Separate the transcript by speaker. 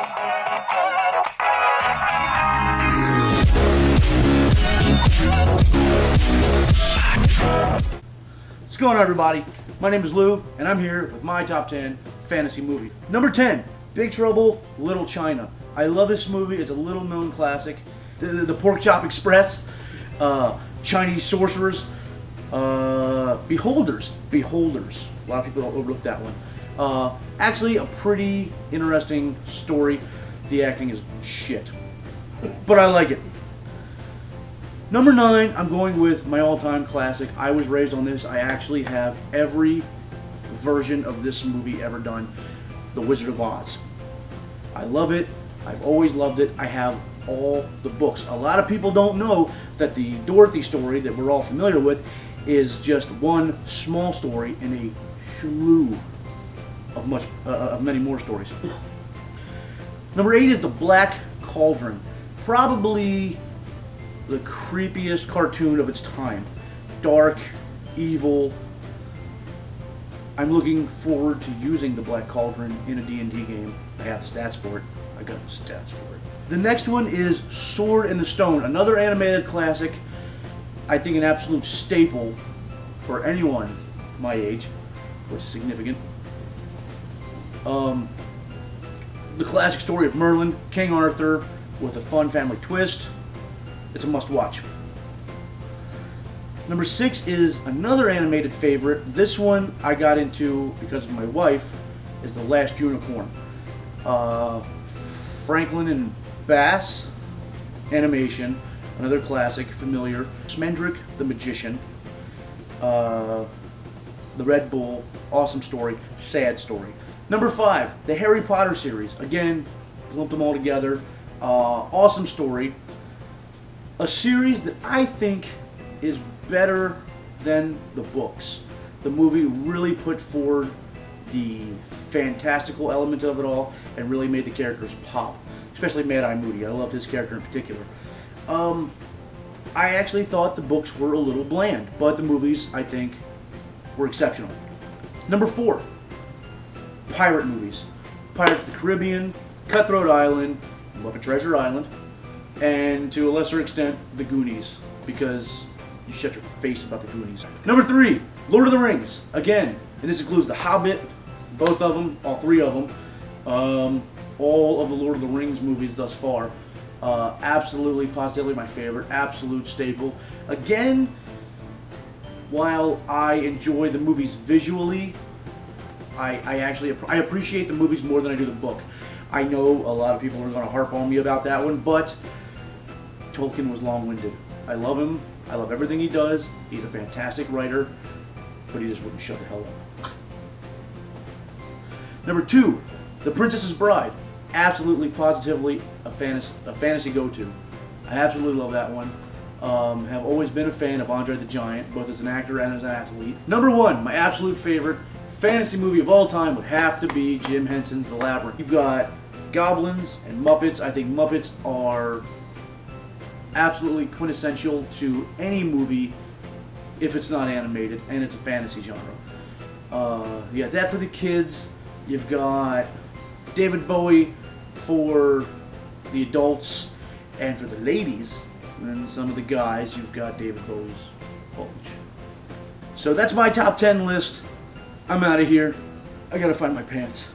Speaker 1: What's going on, everybody? My name is Lou, and I'm here with my top 10 fantasy movie. Number 10, Big Trouble, Little China. I love this movie. It's a little-known classic. The Pork Chop Express, Chinese sorcerers, Beholders. A lot of people overlook that one. Actually, a pretty interesting story. The acting is shit, but I like it. Number 9, I'm going with my all-time classic. I was raised on this. I actually have every version of this movie ever done, The Wizard of Oz. I love it. I've always loved it. I have all the books. A lot of people don't know that the Dorothy story that we're all familiar with is just one small story in a slew of many more stories. Number 8 is The Black Cauldron. Probably the creepiest cartoon of its time. Dark, evil. I'm looking forward to using the Black Cauldron in a D&D game. I have the stats for it. I got the stats for it. The next one is Sword in the Stone, another animated classic. I think an absolute staple for anyone my age, which is significant. The classic story of Merlin, King Arthur, with a fun family twist. It's a must-watch. Number 6 is another animated favorite. This one I got into because of my wife, is The Last Unicorn. Franklin and Bass animation, another classic, familiar. Mandrake the Magician, The Red Bull, awesome story, sad story. Number 5, the Harry Potter series. Again, lumped them all together. Awesome story. A series that I think is better than the books. The movie really put forward the fantastical element of it all and really made the characters pop. Especially Mad-Eye Moody. I loved his character in particular. I actually thought the books were a little bland, but the movies, I think, were exceptional. Number 4, pirate movies. Pirates of the Caribbean, Cutthroat Island, Muppet Treasure Island, and to a lesser extent, The Goonies, because you shut your face about The Goonies. Number 3, Lord of the Rings. Again, and this includes The Hobbit, both of them, all 3 of them, all of the Lord of the Rings movies thus far. Absolutely, positively my favorite, absolute staple. Again, while I enjoy the movies visually, I appreciate the movies more than I do the book. I know a lot of people are going to harp on me about that one, but Tolkien was long-winded. I love him. I love everything he does. He's a fantastic writer, but he just wouldn't shut the hell up. Number 2, The Princess's Bride. Absolutely, positively a fantasy go-to. I absolutely love that one. Have always been a fan of Andre the Giant, both as an actor and as an athlete. Number 1, my absolute favorite fantasy movie of all time would have to be Jim Henson's The Labyrinth. You've got goblins and Muppets. I think Muppets are absolutely quintessential to any movie if it's not animated and it's a fantasy genre. You got that for the kids. You've got David Bowie for the adults, and for the ladies and some of the guys, you've got David Bowie's bulge. So that's my top 10 list. I'm out of here. I gotta find my pants.